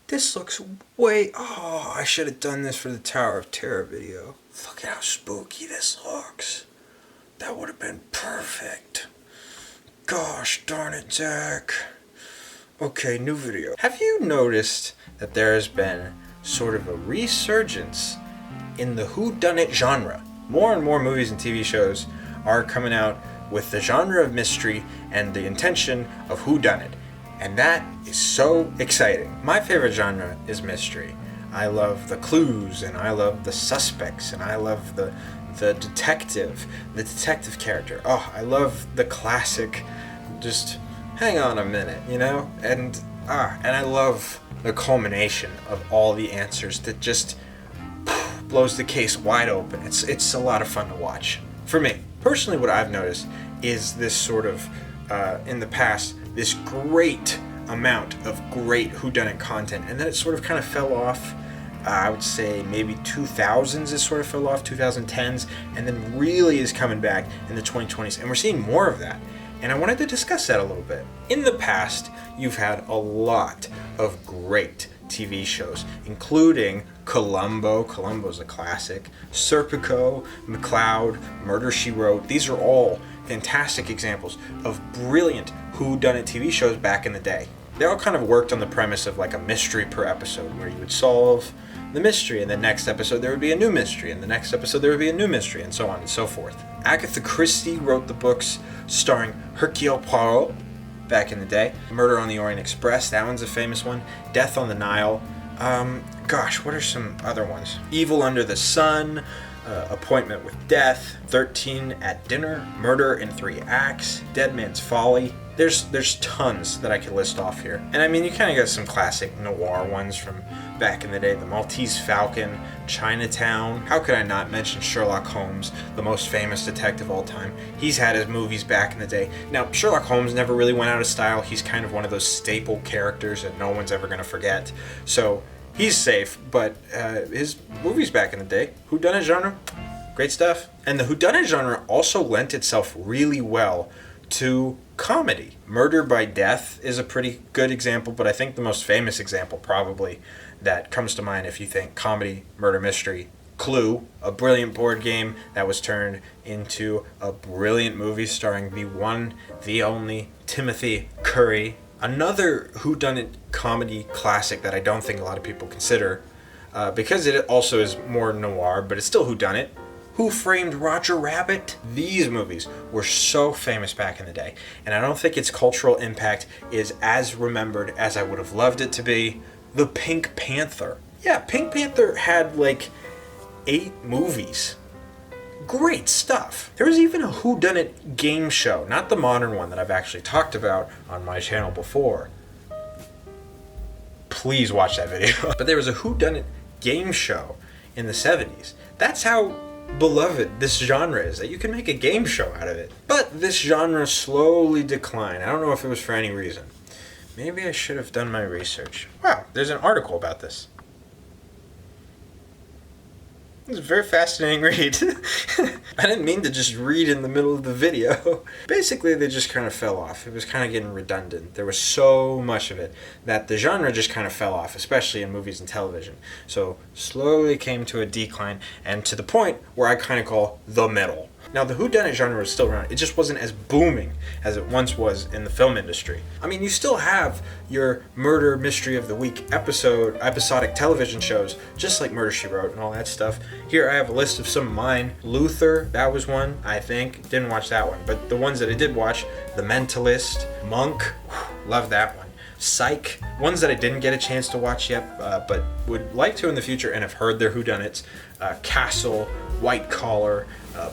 This looks way... Oh, I should have done this for the Tower of Terror video. Look at how spooky this looks. That would have been perfect. Gosh darn it, Zach. Okay, new video. Have you noticed that there has been sort of a resurgence in the whodunit genre? More and more movies and TV shows are coming out with the genre of mystery and the intention of whodunit. And that is so exciting. My favorite genre is mystery. I love the clues, and I love the suspects, and I love the detective character. Oh, I love the classic, just hang on a minute, you know? And I love the culmination of all the answers that just blows the case wide open. It's a lot of fun to watch. For me, personally, what I've noticed is this sort of, in the past, this great amount of great whodunit content, and then it sort of kind of fell off. I would say maybe 2000s it sort of fell off, 2010s, and then really is coming back in the 2020s, and we're seeing more of that. And I wanted to discuss that a little bit. In the past, you've had a lot of great TV shows, including Columbo. Columbo's a classic. Serpico, McCloud, Murder, She Wrote. These are all fantastic examples of brilliant whodunit TV shows back in the day. They all kind of worked on the premise of like a mystery per episode, where you would solve the mystery, and the next episode there would be a new mystery, and the next episode there would be a new mystery, and so on and so forth. Agatha Christie wrote the books starring Hercule Poirot back in the day. Murder on the Orient Express, that one's a famous one. Death on the Nile. Gosh, what are some other ones? Evil Under the Sun, Appointment with Death, 13 at Dinner, Murder in 3 Acts, Dead Man's Folly. There's tons that I could list off here. And I mean, you kind of got some classic noir ones from back in the day. The Maltese Falcon, Chinatown. How could I not mention Sherlock Holmes, the most famous detective of all time? He's had his movies back in the day. Now, Sherlock Holmes never really went out of style. He's kind of one of those staple characters that no one's ever going to forget. So he's safe, but his movies back in the day, whodunit genre, great stuff. And the whodunit genre also lent itself really well to comedy. Murder by Death is a pretty good example, but I think the most famous example probably that comes to mind if you think comedy, murder, mystery. Clue, a brilliant board game that was turned into a brilliant movie starring the one, the only Timothy Curry. Another whodunit comedy classic that I don't think a lot of people consider, because it also is more noir, but it's still whodunit. Who Framed Roger Rabbit? These movies were so famous back in the day, and I don't think its cultural impact is as remembered as I would have loved it to be. The Pink Panther. Yeah, Pink Panther had like 8 movies. Great stuff. There was even a whodunit game show, not the modern one that I've actually talked about on my channel before. Please watch that video. But there was a whodunit game show in the 70s. That's how beloved this genre is, that you can make a game show out of it. But this genre slowly declined. I don't know if it was for any reason. Maybe I should have done my research. Wow, there's an article about this. It's a very fascinating read. I didn't mean to just read in the middle of the video. Basically, they just kind of fell off. It was kind of getting redundant. There was so much of it that the genre just kind of fell off, especially in movies and television. So slowly came to a decline, and to the point where I kind of call the middle. Now, the whodunit genre was still around. It just wasn't as booming as it once was in the film industry. I mean, you still have your Murder Mystery of the Week episodic television shows, just like Murder, She Wrote and all that stuff. Here I have a list of some of mine. Luther, that was one, I think. Didn't watch that one. But the ones that I did watch, The Mentalist, Monk, love that one. Psych, ones that I didn't get a chance to watch yet, but would like to in the future and have heard their whodunits. Castle, White Collar,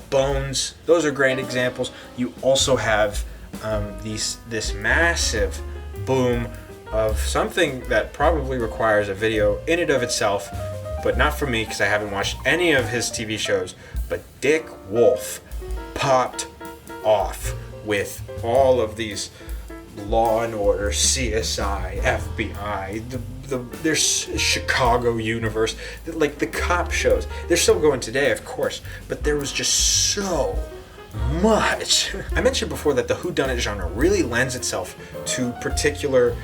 Bones, those are great examples. You also have this massive boom of something that probably requires a video in and of itself, but not for me because I haven't watched any of his TV shows. But Dick Wolf popped off with all of these Law and Order, CSI, FBI, there's Chicago universe, like the cop shows. They're still going today, of course, but there was just so much. I mentioned before that the whodunit genre really lends itself to particular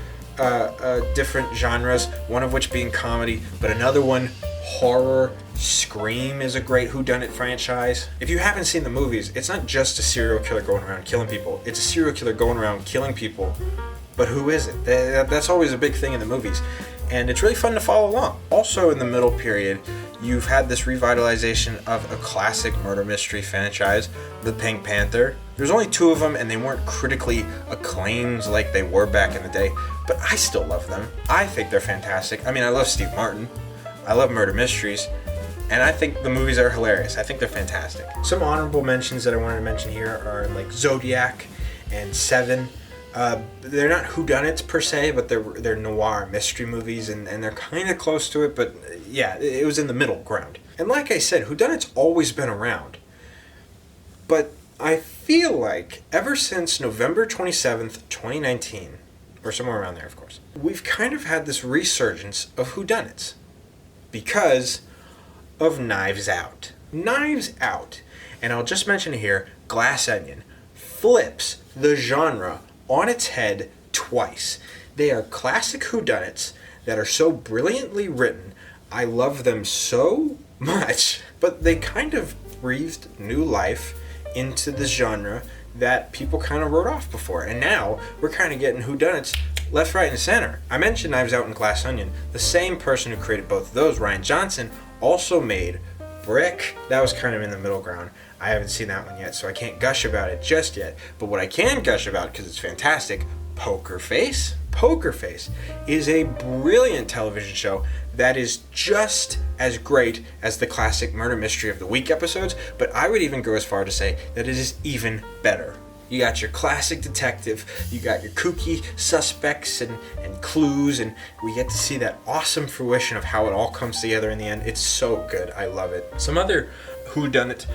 different genres, one of which being comedy, but another one, horror. Scream is a great whodunit franchise. If you haven't seen the movies, it's not just a serial killer going around killing people. It's a serial killer going around killing people. But who is it? That's always a big thing in the movies. And it's really fun to follow along. Also in the middle period, you've had this revitalization of a classic murder mystery franchise, The Pink Panther. There's only 2 of them, and they weren't critically acclaimed like they were back in the day, but I still love them. I think they're fantastic. I mean, I love Steve Martin. I love murder mysteries, and I think the movies are hilarious. I think they're fantastic. Some honorable mentions that I wanted to mention here are like Zodiac and Seven. They're not whodunits per se, but they're noir mystery movies, and they're kind of close to it, but yeah, it was in the middle ground. And like I said, whodunit's always been around. But I feel like ever since November 27th, 2019, or somewhere around there, of course, we've kind of had this resurgence of whodunits because of Knives Out. Knives Out, and I'll just mention here, Glass Onion, flips the genre on its head twice. They are classic whodunits that are so brilliantly written. I love them so much, but they kind of breathed new life into the genre that people kind of wrote off before. And now we're kind of getting whodunits left, right, and center. I mentioned Knives Out and Glass Onion. The same person who created both of those, Rian Johnson, also made Brick. That was kind of in the middle ground. I haven't seen that one yet, so I can't gush about it just yet. But what I can gush about, because it's fantastic, Poker Face. Poker Face is a brilliant television show that is just as great as the classic Murder Mystery of the Week episodes, but I would even go as far to say that it is even better. You got your classic detective, you got your kooky suspects and clues, and we get to see that awesome fruition of how it all comes together in the end. It's so good. I love it. Some other whodunit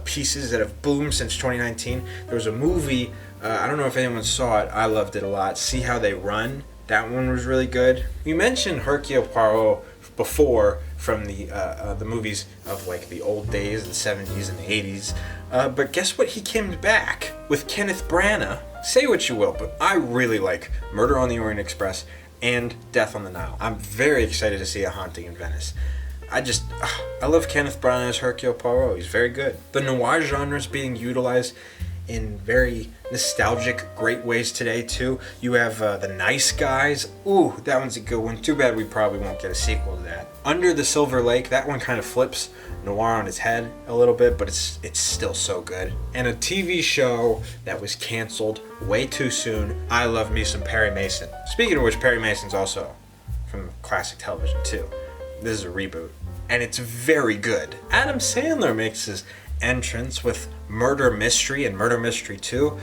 pieces that have boomed since 2019. There was a movie, I don't know if anyone saw it, I loved it a lot, See How They Run. That one was really good. We mentioned Hercule Poirot before from the movies of like the old days, the 70s and the 80s. But guess what? He came back with Kenneth Branagh. Say what you will, but I really like Murder on the Orient Express and Death on the Nile. I'm very excited to see A Haunting in Venice. I love Kenneth Branagh as Hercule Poirot. He's very good. The noir genre is being utilized in very nostalgic, great ways today too. You have The Nice Guys. Ooh, that one's a good one. Too bad we probably won't get a sequel to that. Under the Silver Lake, that one kind of flips noir on its head a little bit, but it's still so good. And a TV show that was canceled way too soon. I love me some Perry Mason. Speaking of which, Perry Mason's also from classic television too. This is a reboot, and it's very good. Adam Sandler makes his entrance with Murder Mystery and Murder Mystery 2.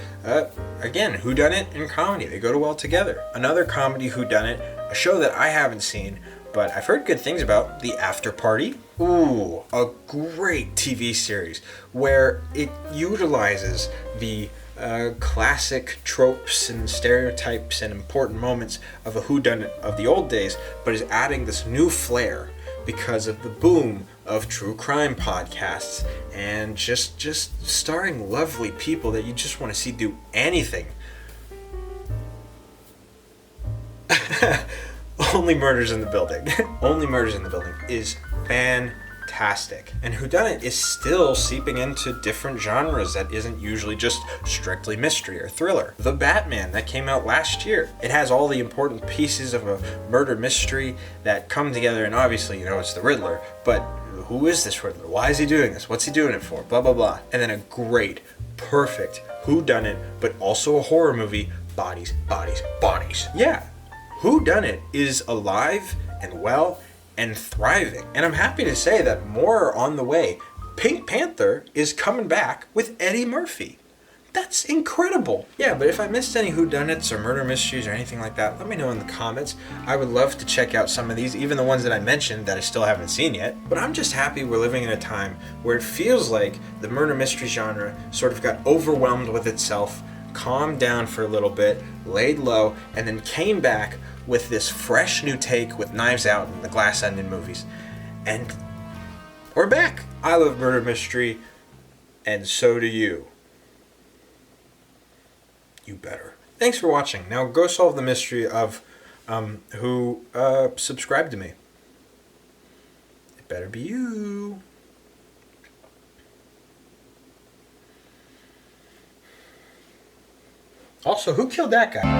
Again, whodunit and comedy, they go well together. Another comedy whodunit, a show that I haven't seen, but I've heard good things about, The After Party. Ooh, a great TV series where it utilizes the classic tropes and stereotypes and important moments of a whodunit of the old days, but is adding this new flair because of the boom of true crime podcasts and just starring lovely people that you just want to see do anything. Only Murders in the Building. Only Murders in the Building is fantastic. And whodunit is still seeping into different genres that isn't usually just strictly mystery or thriller. The Batman that came out last year. It has all the important pieces of a murder mystery that come together, and obviously you know it's the Riddler, but who is this Riddler? Why is he doing this? What's he doing it for? Blah, blah, blah. And then a great, perfect whodunit, but also a horror movie, Bodies, Bodies, Bodies. Yeah, whodunit is alive and well and thriving. And I'm happy to say that more are on the way. Pink Panther is coming back with Eddie Murphy. That's incredible. Yeah, but if I missed any whodunits or murder mysteries or anything like that, let me know in the comments. I would love to check out some of these, even the ones that I mentioned that I still haven't seen yet. But I'm just happy we're living in a time where it feels like the murder mystery genre sort of got overwhelmed with itself, calmed down for a little bit, laid low, and then came back with this fresh new take with Knives Out and the Glass Onion movies. And we're back. I love murder mystery, and so do you. You better. Thanks for watching. Now go solve the mystery of who subscribed to me. It better be you. Also, who killed that guy?